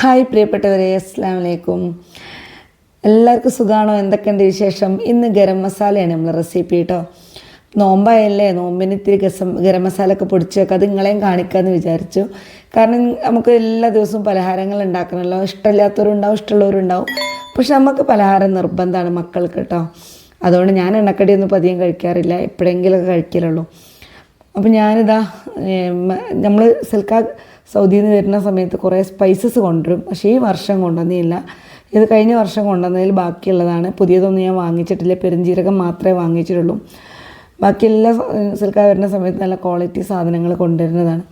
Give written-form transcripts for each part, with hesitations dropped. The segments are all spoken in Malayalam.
ഹായ് പ്രിയപ്പെട്ടവരെ, അസ്സലാമു അലൈക്കും. എല്ലാവർക്കും സുഖമാണോ? എന്തൊക്കെയുണ്ട് വിശേഷം? ഇന്ന് ഗരം മസാലയാണ് നമ്മൾ റെസിപ്പി കേട്ടോ. നോമ്പായല്ലേ, നോമ്പിന് ഇത്തിരി ഗരം മസാല ഒക്കെ പൊടിച്ച് വെക്കുക. അത് നിങ്ങളെയും കാണിക്കാമെന്ന് വിചാരിച്ചു. കാരണം നമുക്ക് എല്ലാ ദിവസവും പലഹാരങ്ങൾ ഉണ്ടാക്കണമല്ലോ. ഇഷ്ടമില്ലാത്തവരുണ്ടാവും, ഇഷ്ടമുള്ളവരുണ്ടാവും. പക്ഷെ നമുക്ക് പലഹാരം നിർബന്ധമാണ് മക്കൾക്ക് കേട്ടോ. അതുകൊണ്ട് ഞാൻ എണ്ണക്കടിയൊന്നും പതിയം കഴിക്കാറില്ല, എപ്പോഴെങ്കിലുമൊക്കെ കഴിക്കലുള്ളൂ. അപ്പോൾ ഞാനിതാ നമ്മൾ സൗദിയിൽ നിന്ന് വരുന്ന സമയത്ത് കുറേ സ്പൈസസ് കൊണ്ടുവരും. പക്ഷേ ഈ വർഷം കൊണ്ടുവന്നില്ല. ഇത് കഴിഞ്ഞ വർഷം കൊണ്ടുവന്നതിൽ ബാക്കിയുള്ളതാണ്. പുതിയതൊന്നും ഞാൻ വാങ്ങിച്ചിട്ടില്ല, പെരുംജീരകം മാത്രമേ വാങ്ങിച്ചിട്ടുള്ളൂ. ബാക്കി എല്ലാ വരുന്ന സമയത്ത് നല്ല ക്വാളിറ്റി സാധനങ്ങൾ കൊണ്ടുവരുന്നതാണ്.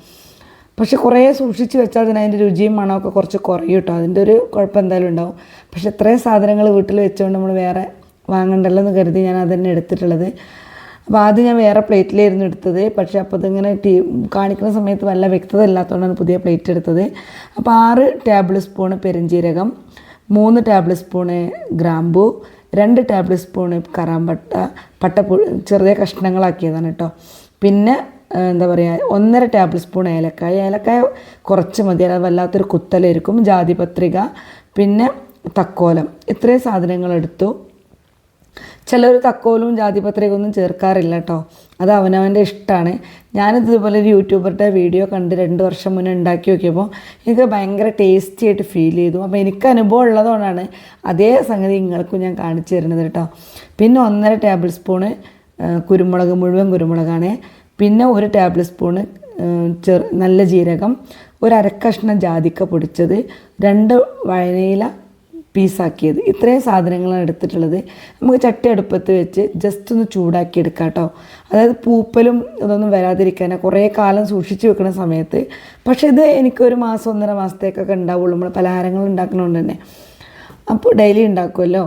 പക്ഷെ കുറേ സൂക്ഷിച്ച് വെച്ചാൽ അതിൻ്റെ രുചിയും മണമൊക്കെ കുറച്ച് കുറയും കേട്ടോ. അതിൻ്റെ ഒരു കുഴപ്പം എന്തായാലും ഉണ്ടാവും. പക്ഷെ ഇത്രയും സാധനങ്ങൾ വീട്ടിൽ വെച്ചുകൊണ്ട് നമ്മൾ വേറെ വാങ്ങണ്ടല്ലോ എന്ന് കരുതി ഞാൻ അതന്നെ എടുത്തിട്ടുള്ളത്. അപ്പോൾ ആദ്യം ഞാൻ വേറെ പ്ലേറ്റിലായിരുന്നു എടുത്തത്. പക്ഷേ അപ്പോൾ അതിങ്ങനെ കാണിക്കുന്ന സമയത്ത് വല്ല വ്യക്തത ഇല്ലാത്തതുകൊണ്ടാണ് പുതിയ പ്ലേറ്റ് എടുത്തത്. അപ്പോൾ 6 ടേബിൾ സ്പൂണ് പെരുംജീരകം, 3 ടേബിൾ സ്പൂണ് ഗ്രാമ്പൂ, 2 ടേബിൾ സ്പൂണ് പട്ട ചെറിയ കഷ്ണങ്ങളാക്കിയതാണ് കേട്ടോ. പിന്നെ എന്താ പറയുക, 1.5 ടേബിൾ സ്പൂൺ ഏലക്കായ കുറച്ച് മതി, അത് വല്ലാത്തൊരു കുത്തലായിരിക്കും. ജാതിപത്രിക, പിന്നെ തക്കോലം, ഇത്രയും സാധനങ്ങൾ എടുത്തു. ചിലർ തക്കോലും ജാതിപത്രികയൊന്നും ചേർക്കാറില്ല കേട്ടോ. അത് അവനവൻ്റെ ഇഷ്ടമാണ്. ഞാനിതുപോലെ ഒരു യൂട്യൂബറുടെ വീഡിയോ കണ്ട് 2 വർഷം മുന്നേ ഉണ്ടാക്കി നോക്കിയപ്പോൾ എനിക്ക് ഭയങ്കര ടേസ്റ്റി ആയിട്ട് ഫീൽ ചെയ്തു. അപ്പോൾ എനിക്ക് അനുഭവം ഉള്ളതുകൊണ്ടാണ് അതേ സംഗതി നിങ്ങൾക്കും ഞാൻ കാണിച്ചു തരുന്നത് കേട്ടോ. പിന്നെ 1.5 ടേബിൾ സ്പൂണ് കുരുമുളക്, മുഴുവൻ കുരുമുളകാണ്. പിന്നെ 1 ടേബിൾ സ്പൂണ് നല്ല ജീരകം, ഒരു അരക്കഷ്ണം ജാതിക്ക പൊടിച്ചത്, 2 വഴനയില പീസാക്കിയത്. ഇത്രയും സാധനങ്ങളാണ് എടുത്തിട്ടുള്ളത്. നമുക്ക് ചട്ടി അടുപ്പത്ത് വെച്ച് ജസ്റ്റ് ഒന്ന് ചൂടാക്കി എടുക്കാം കേട്ടോ. അതായത് പൂപ്പലും ഇതൊന്നും വരാതിരിക്കാൻ കുറേ കാലം സൂക്ഷിച്ച് വെക്കുന്ന സമയത്ത്. പക്ഷേ ഇത് എനിക്കൊരു മാസം 1.5 മാസത്തേക്കൊക്കെ ഉണ്ടാവുള്ളൂ. നമ്മൾ പലഹാരങ്ങൾ ഉണ്ടാക്കുന്നതുകൊണ്ട് തന്നെ. അപ്പോൾ ഡെയിലി ഉണ്ടാക്കുമല്ലോ.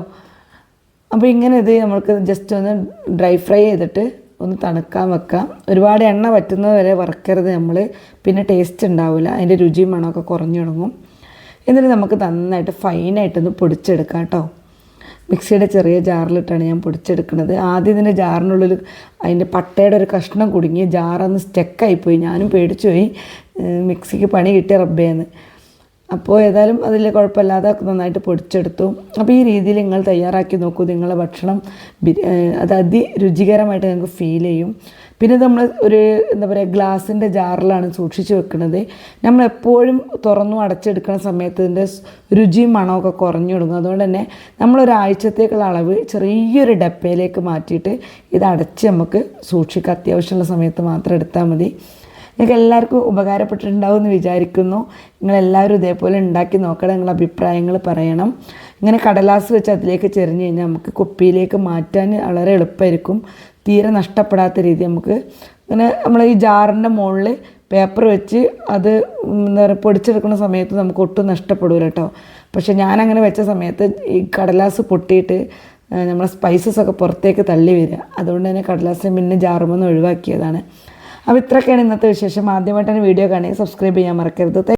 അപ്പോൾ ഇങ്ങനെ ഇത് നമ്മൾക്ക് ജസ്റ്റ് ഒന്ന് ഡ്രൈ ഫ്രൈ ചെയ്തിട്ട് ഒന്ന് തണുക്കാൻ വെക്കാം. ഒരുപാട് എണ്ണ വറ്റുന്നത് വരെ വറക്കരുത് നമ്മൾ, പിന്നെ ടേസ്റ്റ് ഉണ്ടാവില്ല, അതിൻ്റെ രുചിയും മണമൊക്കെ കുറഞ്ഞു തുടങ്ങും. എന്നിട്ട് നമുക്ക് നന്നായിട്ട് ഫൈനായിട്ടൊന്ന് പൊടിച്ചെടുക്കാം കേട്ടോ. മിക്സിയുടെ ചെറിയ ജാറിലിട്ടാണ് ഞാൻ പൊടിച്ചെടുക്കുന്നത്. ആദ്യം ഇതിൻ്റെ ജാറിനുള്ളിൽ അതിൻ്റെ പട്ടയുടെ ഒരു കഷ്ണം കുടുങ്ങി ജാറൊന്ന് സ്റ്റക്കായിപ്പോയി. ഞാനും പേടിച്ചു പോയി, മിക്സിക്ക് പണി കിട്ടിയ റബ്ബേന്ന്. അപ്പോൾ ഏതായാലും അതിൽ കുഴപ്പമില്ലാതെ നന്നായിട്ട് പൊടിച്ചെടുത്തു. അപ്പോൾ ഈ രീതിയിൽ നിങ്ങൾ തയ്യാറാക്കി നോക്കൂ. നിങ്ങളുടെ ഭക്ഷണം അത് അതിരുചികരമായിട്ട് നിങ്ങൾക്ക് ഫീൽ ചെയ്യും. പിന്നെ നമ്മൾ ഒരു എന്താ പറയുക, ഗ്ലാസിൻ്റെ ജാറിലാണ് സൂക്ഷിച്ച് വെക്കുന്നത്. നമ്മളെപ്പോഴും തുറന്നു അടച്ചെടുക്കുന്ന സമയത്ത് ഇതിൻ്റെ രുചിയും മണമൊക്കെ കുറഞ്ഞു തുടങ്ങും. അതുകൊണ്ട് തന്നെ നമ്മളൊരാഴ്ചത്തേക്കുള്ള അളവ് ചെറിയൊരു ഡപ്പയിലേക്ക് മാറ്റിയിട്ട് ഇത് അടച്ച് നമുക്ക് സൂക്ഷിക്കാം. അത്യാവശ്യമുള്ള സമയത്ത് മാത്രം എടുത്താൽ മതി. നിങ്ങൾക്ക് എല്ലാവർക്കും ഉപകാരപ്പെട്ടിട്ടുണ്ടാവും എന്ന് വിചാരിക്കുന്നു. നിങ്ങളെല്ലാവരും ഇതേപോലെ ഉണ്ടാക്കി നോക്കണം, നിങ്ങളുടെ അഭിപ്രായങ്ങൾ പറയണം. ഇങ്ങനെ കടലാസ് വെച്ച് അതിലേക്ക് ചെരിഞ്ഞ് കഴിഞ്ഞാൽ നമുക്ക് കുപ്പിയിലേക്ക് മാറ്റാൻ വളരെ എളുപ്പമായിരിക്കും. തീരെ നഷ്ടപ്പെടാത്ത രീതി നമുക്ക് ഇങ്ങനെ നമ്മൾ ഈ ജാറിൻ്റെ മുകളിൽ പേപ്പർ വെച്ച് അത് എന്താ പറയുക പൊടിച്ചെടുക്കുന്ന സമയത്ത് നമുക്ക് ഒട്ടും നഷ്ടപ്പെടില്ല കേട്ടോ. പക്ഷേ ഞാനങ്ങനെ വെച്ച സമയത്ത് ഈ കടലാസ് പൊട്ടിയിട്ട് നമ്മളെ സ്പൈസസൊക്കെ പുറത്തേക്ക് തള്ളി വരിക. അതുകൊണ്ട് തന്നെ കടലാസ് പിന്നെ ജാറുമെന്ന് ഒഴിവാക്കിയതാണ്. അപ്പോൾ ഇത്രയൊക്കെയാണ് ഇന്നത്തെ വിശേഷം. ആദ്യമായിട്ടാണ് വീഡിയോ കാണുക, സബ്സ്ക്രൈബ് ചെയ്യാൻ മറക്കരുത്.